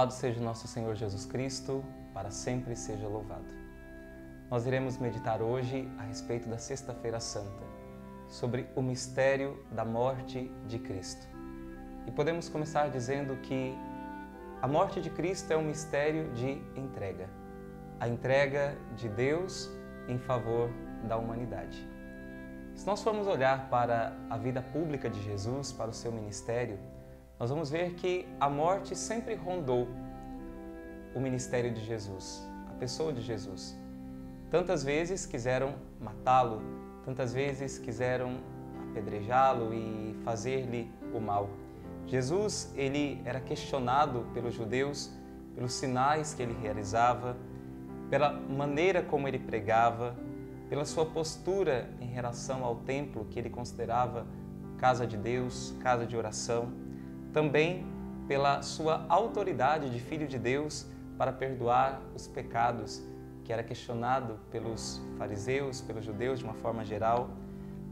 Louvado seja o nosso Senhor Jesus Cristo, para sempre seja louvado. Nós iremos meditar hoje a respeito da Sexta-feira Santa, sobre o mistério da morte de Cristo. E podemos começar dizendo que a morte de Cristo é um mistério de entrega, a entrega de Deus em favor da humanidade. Se nós formos olhar para a vida pública de Jesus, para o seu ministério, nós vamos ver que a morte sempre rondou o ministério de Jesus, a pessoa de Jesus. Tantas vezes quiseram matá-lo, tantas vezes quiseram apedrejá-lo e fazer-lhe o mal. Jesus, ele era questionado pelos judeus, pelos sinais que ele realizava, pela maneira como ele pregava, pela sua postura em relação ao templo que ele considerava casa de Deus, casa de oração, também pela sua autoridade de Filho de Deus para perdoar os pecados, que era questionado pelos fariseus, pelos judeus de uma forma geral.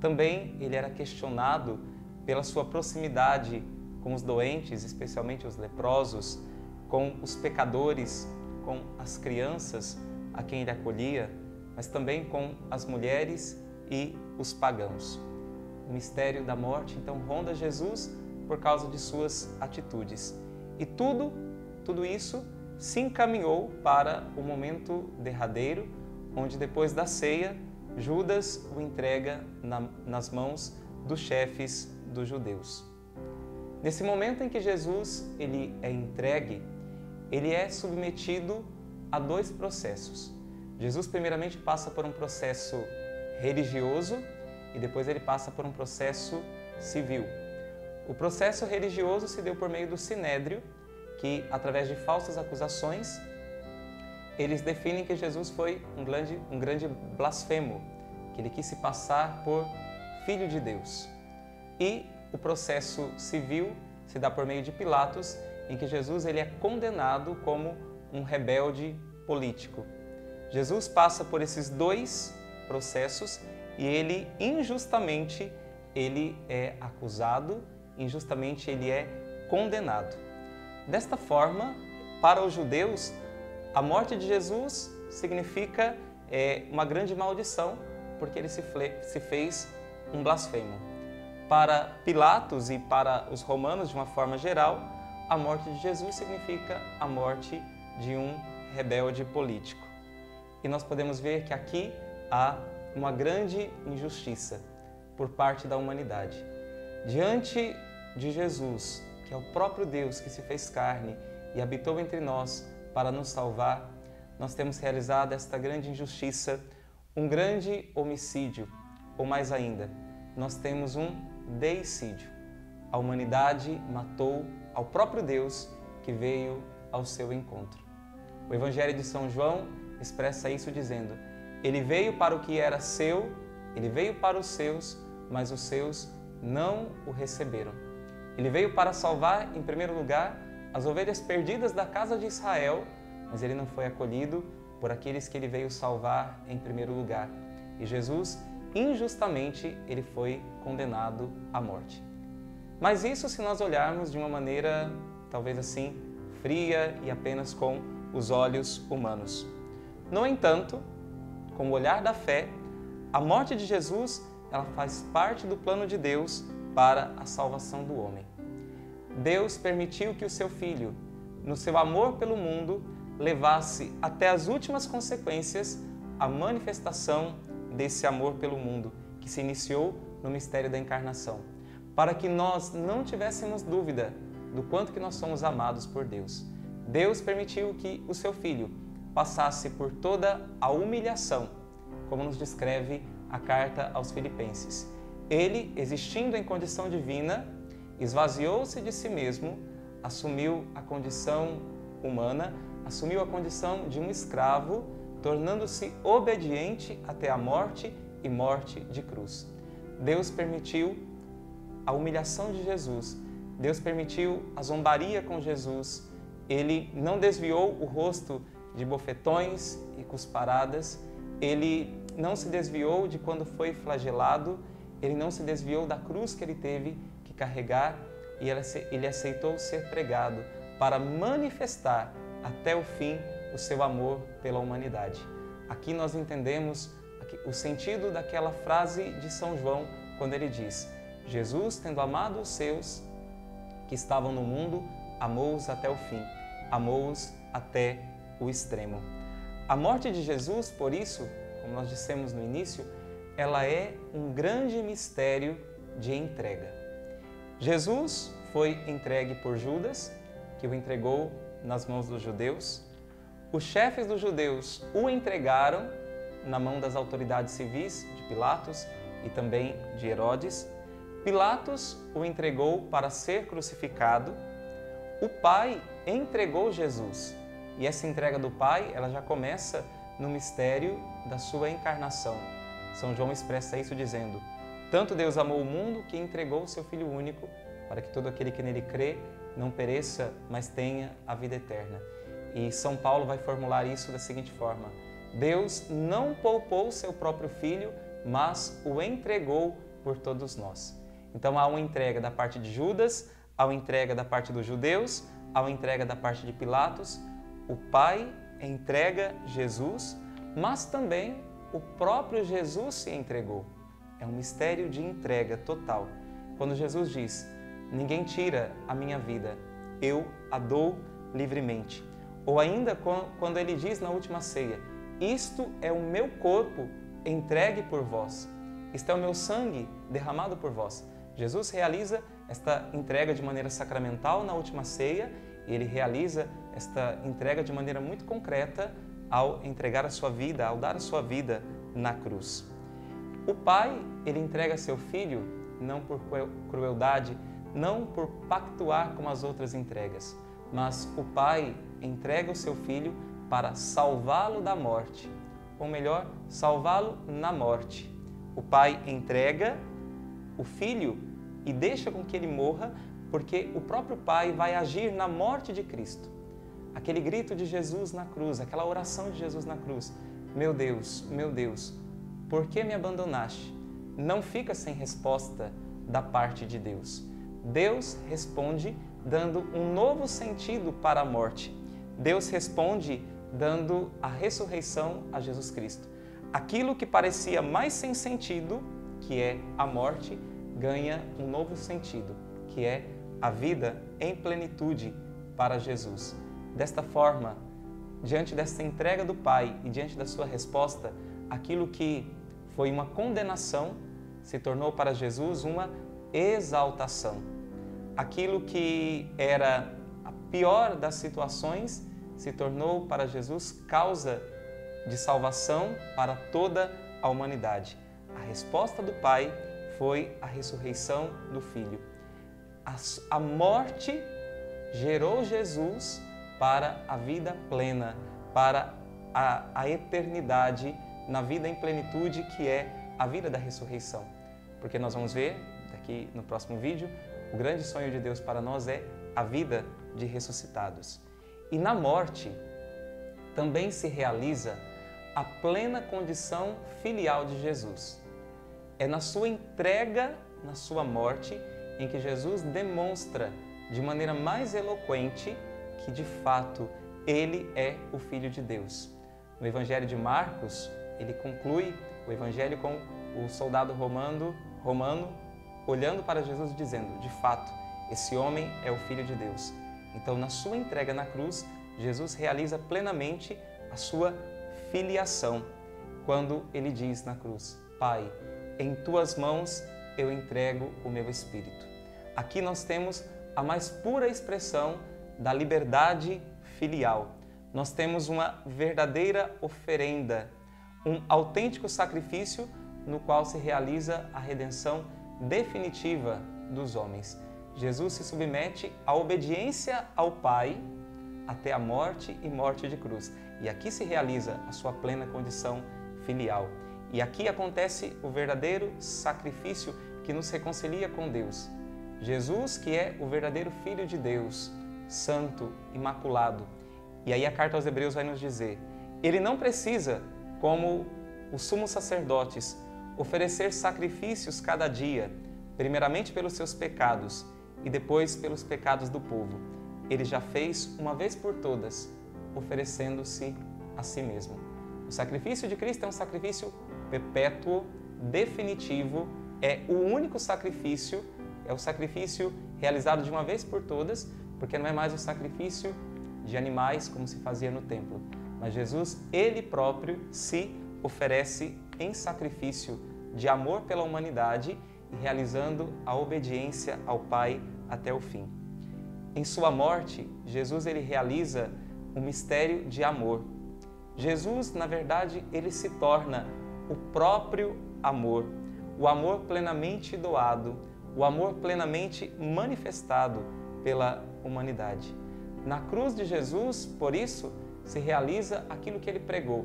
Também ele era questionado pela sua proximidade com os doentes, especialmente os leprosos, com os pecadores, com as crianças a quem ele acolhia, mas também com as mulheres e os pagãos. O mistério da morte, então, ronda Jesus por causa de suas atitudes. E tudo isso se encaminhou para o momento derradeiro, onde depois da ceia, Judas o entrega nas mãos dos chefes dos judeus. Nesse momento em que Jesus ele é entregue, ele é submetido a dois processos. Jesus primeiramente passa por um processo religioso e depois ele passa por um processo civil. O processo religioso se deu por meio do Sinédrio, que, através de falsas acusações, eles definem que Jesus foi um grande blasfemo, que ele quis se passar por Filho de Deus. E o processo civil se dá por meio de Pilatos, em que Jesus ele é condenado como um rebelde político. Jesus passa por esses dois processos e ele injustamente é acusado, injustamente ele é condenado. Desta forma, para os judeus, a morte de Jesus significa uma grande maldição, porque ele se fez um blasfemo. Para Pilatos e para os romanos, de uma forma geral, a morte de Jesus significa a morte de um rebelde político. E nós podemos ver que aqui há uma grande injustiça por parte da humanidade. Diante de Jesus, que é o próprio Deus que se fez carne e habitou entre nós para nos salvar, nós temos realizado esta grande injustiça, um grande homicídio, ou mais ainda, nós temos um deicídio. A humanidade matou ao próprio Deus que veio ao seu encontro. O Evangelho de São João expressa isso dizendo: ele veio para o que era seu, ele veio para os seus, mas os seus não o receberam. Ele veio para salvar, em primeiro lugar, as ovelhas perdidas da casa de Israel, mas ele não foi acolhido por aqueles que ele veio salvar em primeiro lugar. E Jesus, injustamente, ele foi condenado à morte. Mas isso se nós olharmos de uma maneira, talvez assim, fria e apenas com os olhos humanos. No entanto, com o olhar da fé, a morte de Jesus ela faz parte do plano de Deus para a salvação do homem. Deus permitiu que o seu Filho, no seu amor pelo mundo, levasse até as últimas consequências a manifestação desse amor pelo mundo, que se iniciou no mistério da encarnação, para que nós não tivéssemos dúvida do quanto que nós somos amados por Deus. Deus permitiu que o seu Filho passasse por toda a humilhação, como nos descreve a carta aos Filipenses. Ele, existindo em condição divina, esvaziou-se de si mesmo, assumiu a condição humana, assumiu a condição de um escravo, tornando-se obediente até a morte e morte de cruz. Deus permitiu a humilhação de Jesus, Deus permitiu a zombaria com Jesus, ele não desviou o rosto de bofetões e cusparadas, ele não se desviou de quando foi flagelado, ele não se desviou da cruz que ele teve que carregar e ele aceitou ser pregado para manifestar até o fim o seu amor pela humanidade. Aqui nós entendemos o sentido daquela frase de São João, quando ele diz: Jesus, tendo amado os seus que estavam no mundo, amou-os até o fim, amou-os até o extremo. A morte de Jesus, por isso, como nós dissemos no início, ela é um grande mistério de entrega. Jesus foi entregue por Judas, que o entregou nas mãos dos judeus. Os chefes dos judeus o entregaram na mão das autoridades civis de Pilatos e também de Herodes. Pilatos o entregou para ser crucificado. O Pai entregou Jesus. E essa entrega do Pai, ela já começa no mistério da sua encarnação. São João expressa isso dizendo: tanto Deus amou o mundo que entregou o seu Filho único, para que todo aquele que nele crê não pereça, mas tenha a vida eterna. E São Paulo vai formular isso da seguinte forma: Deus não poupou o seu próprio Filho, mas o entregou por todos nós. Então há uma entrega da parte de Judas, há uma entrega da parte dos judeus, há uma entrega da parte de Pilatos. O Pai entrega Jesus, mas também o próprio Jesus se entregou. É um mistério de entrega total. Quando Jesus diz: ninguém tira a minha vida, eu a dou livremente. Ou ainda quando ele diz na última ceia: isto é o meu corpo entregue por vós. Isto é o meu sangue derramado por vós. Jesus realiza esta entrega de maneira sacramental na última ceia e ele realiza esta entrega de maneira muito concreta ao entregar a sua vida, ao dar a sua vida na cruz. O Pai, ele entrega seu Filho não por crueldade, não por pactuar com as outras entregas, mas o Pai entrega o seu Filho para salvá-lo da morte, ou melhor, salvá-lo na morte. O Pai entrega o Filho e deixa com que ele morra, porque o próprio Pai vai agir na morte de Cristo. Aquele grito de Jesus na cruz, aquela oração de Jesus na cruz: meu Deus, por que me abandonaste? Não fica sem resposta da parte de Deus. Deus responde dando um novo sentido para a morte. Deus responde dando a ressurreição a Jesus Cristo. Aquilo que parecia mais sem sentido, que é a morte, ganha um novo sentido, que é a vida em plenitude para Jesus. Desta forma, diante desta entrega do Pai e diante da sua resposta, aquilo que foi uma condenação se tornou para Jesus uma exaltação. Aquilo que era a pior das situações se tornou para Jesus causa de salvação para toda a humanidade. A resposta do Pai foi a ressurreição do Filho. A morte gerou Jesus para a vida plena, para a eternidade, na vida em plenitude, que é a vida da ressurreição. Porque nós vamos ver, daqui no próximo vídeo, o grande sonho de Deus para nós é a vida de ressuscitados. E na morte também se realiza a plena condição filial de Jesus. É na sua entrega, na sua morte, em que Jesus demonstra de maneira mais eloquente que, de fato, ele é o Filho de Deus. No Evangelho de Marcos, ele conclui o Evangelho com o soldado romano olhando para Jesus e dizendo: de fato, esse homem é o Filho de Deus. Então, na sua entrega na cruz, Jesus realiza plenamente a sua filiação, quando ele diz na cruz: Pai, em tuas mãos eu entrego o meu espírito. Aqui nós temos a mais pura expressão da liberdade filial. Nós temos uma verdadeira oferenda, um autêntico sacrifício no qual se realiza a redenção definitiva dos homens. Jesus se submete à obediência ao Pai até a morte e morte de cruz. E aqui se realiza a sua plena condição filial. E aqui acontece o verdadeiro sacrifício que nos reconcilia com Deus. Jesus, que é o verdadeiro Filho de Deus, santo, imaculado. E aí a carta aos Hebreus vai nos dizer: ele não precisa, como os sumos sacerdotes, oferecer sacrifícios cada dia, primeiramente pelos seus pecados e depois pelos pecados do povo. ele já fez uma vez por todas, oferecendo-se a si mesmo. O sacrifício de Cristo é um sacrifício perpétuo, definitivo, é o único sacrifício, é o sacrifício realizado de uma vez por todas, porque não é mais o sacrifício de animais como se fazia no templo, mas Jesus, ele próprio, se oferece em sacrifício de amor pela humanidade e realizando a obediência ao Pai até o fim. Em sua morte, Jesus ele realiza um mistério de amor. Jesus, na verdade, ele se torna o próprio amor, o amor plenamente doado, o amor plenamente manifestado pela humanidade. Na cruz de Jesus, por isso, se realiza aquilo que ele pregou,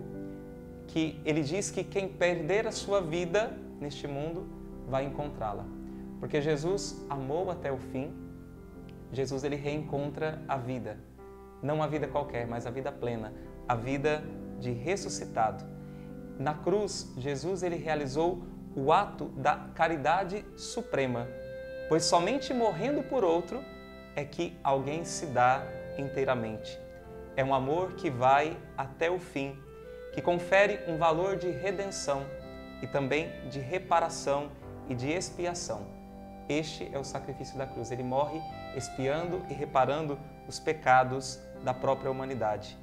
que ele diz que quem perder a sua vida neste mundo vai encontrá-la. Porque Jesus amou até o fim, Jesus ele reencontra a vida, não a vida qualquer, mas a vida plena, a vida de ressuscitado. Na cruz, Jesus ele realizou o ato da caridade suprema, pois somente morrendo por outro é que alguém se dá inteiramente. É um amor que vai até o fim, que confere um valor de redenção e também de reparação e de expiação. Este é o sacrifício da cruz. Ele morre expiando e reparando os pecados da própria humanidade.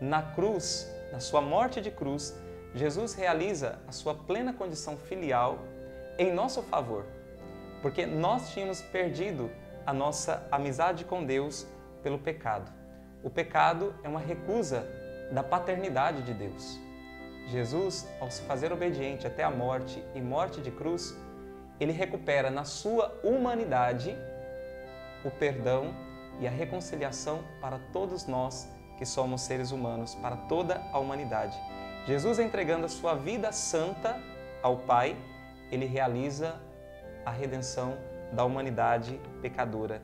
Na cruz, na sua morte de cruz, Jesus realiza a sua plena condição filial em nosso favor, porque nós tínhamos perdido a nossa amizade com Deus pelo pecado. O pecado é uma recusa da paternidade de Deus. Jesus, ao se fazer obediente até a morte e morte de cruz, ele recupera na sua humanidade o perdão e a reconciliação para todos nós que somos seres humanos, para toda a humanidade. Jesus, entregando a sua vida santa ao Pai, ele realiza a redenção da humanidade pecadora.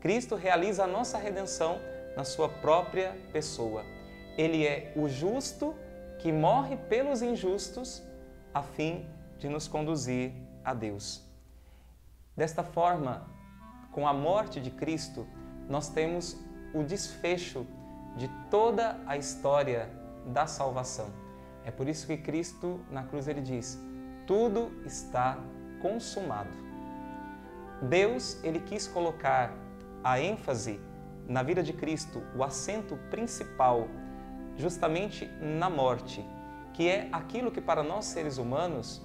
Cristo realiza a nossa redenção na sua própria pessoa. Ele é o justo que morre pelos injustos a fim de nos conduzir a Deus. Desta forma, com a morte de Cristo, nós temos o desfecho de toda a história da salvação. É por isso que Cristo, na cruz, ele diz: tudo está consumado. Deus, ele quis colocar a ênfase na vida de Cristo, o acento principal, justamente na morte, que é aquilo que para nós seres humanos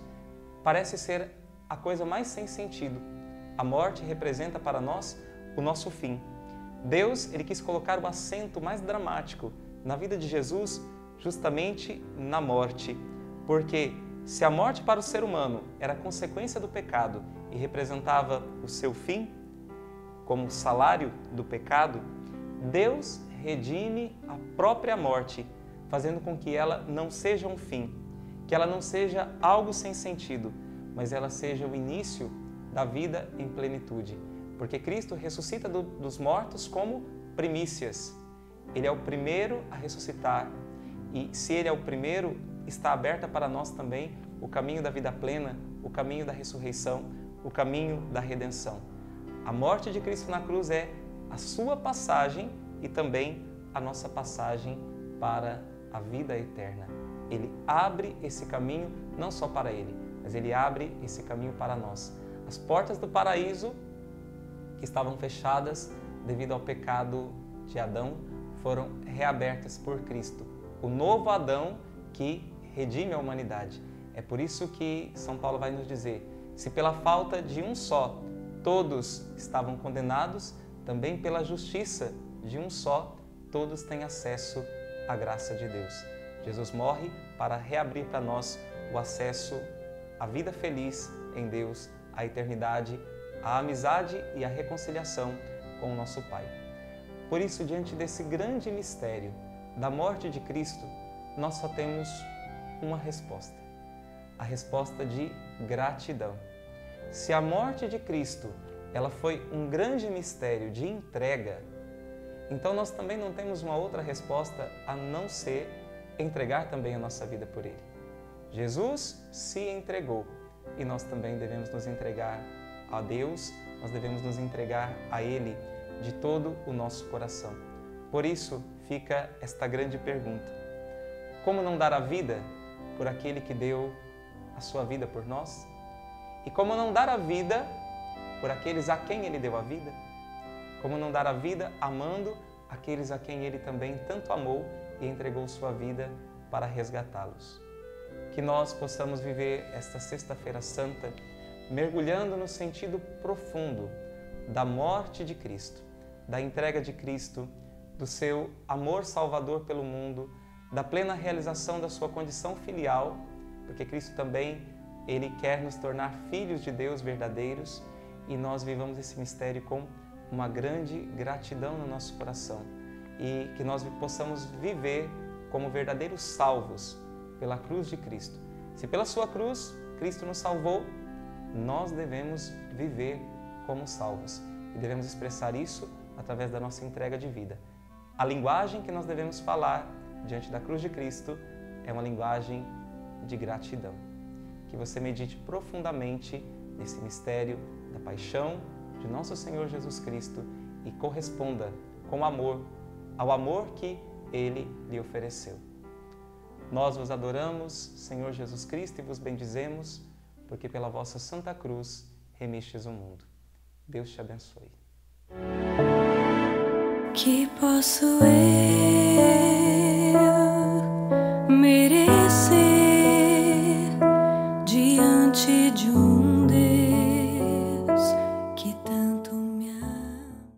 parece ser a coisa mais sem sentido. A morte representa para nós o nosso fim. Deus, ele quis colocar o acento mais dramático na vida de Jesus justamente na morte, porque se a morte para o ser humano era consequência do pecado e representava o seu fim, como salário do pecado, Deus redime a própria morte, fazendo com que ela não seja um fim, que ela não seja algo sem sentido, mas ela seja o início da vida em plenitude. Porque Cristo ressuscita dos mortos como primícias. Ele é o primeiro a ressuscitar. E se Ele é o primeiro, está aberta para nós também o caminho da vida plena, o caminho da ressurreição, o caminho da redenção. A morte de Cristo na cruz é a sua passagem e também a nossa passagem para a vida eterna. Ele abre esse caminho não só para Ele, mas Ele abre esse caminho para nós. As portas do paraíso, que estavam fechadas devido ao pecado de Adão, foram reabertas por Cristo. O novo Adão que redime a humanidade. É por isso que São Paulo vai nos dizer: se pela falta de um só todos estavam condenados, também pela justiça de um só todos têm acesso à graça de Deus. Jesus morre para reabrir para nós o acesso à vida feliz em Deus, à eternidade, à amizade e à reconciliação com o nosso Pai. Por isso, diante desse grande mistério da morte de Cristo, nós só temos uma resposta: a resposta de gratidão. Se a morte de Cristo ela foi um grande mistério de entrega, então nós também não temos uma outra resposta a não ser entregar também a nossa vida por Ele. Jesus se entregou e nós também devemos nos entregar a Deus, nós devemos nos entregar a Ele de todo o nosso coração. Por isso fica esta grande pergunta: como não dar a vida por aquele que deu a sua vida por nós? E como não dar a vida por aqueles a quem Ele deu a vida? Como não dar a vida amando aqueles a quem Ele também tanto amou e entregou sua vida para resgatá-los? Que nós possamos viver esta Sexta-feira Santa mergulhando no sentido profundo da morte de Cristo, da entrega de Cristo, do seu amor salvador pelo mundo, da plena realização da sua condição filial, porque Cristo também, Ele quer nos tornar filhos de Deus verdadeiros, e nós vivamos esse mistério com uma grande gratidão no nosso coração, e que nós possamos viver como verdadeiros salvos pela cruz de Cristo. Se pela sua cruz Cristo nos salvou, nós devemos viver como salvos e devemos expressar isso através da nossa entrega de vida. A linguagem que nós devemos falar diante da cruz de Cristo é uma linguagem de gratidão. Que você medite profundamente nesse mistério da paixão de nosso Senhor Jesus Cristo e corresponda com amor ao amor que Ele lhe ofereceu. Nós vos adoramos, Senhor Jesus Cristo, e vos bendizemos, porque pela vossa Santa Cruz remistes o mundo. Deus te abençoe. Que posso eu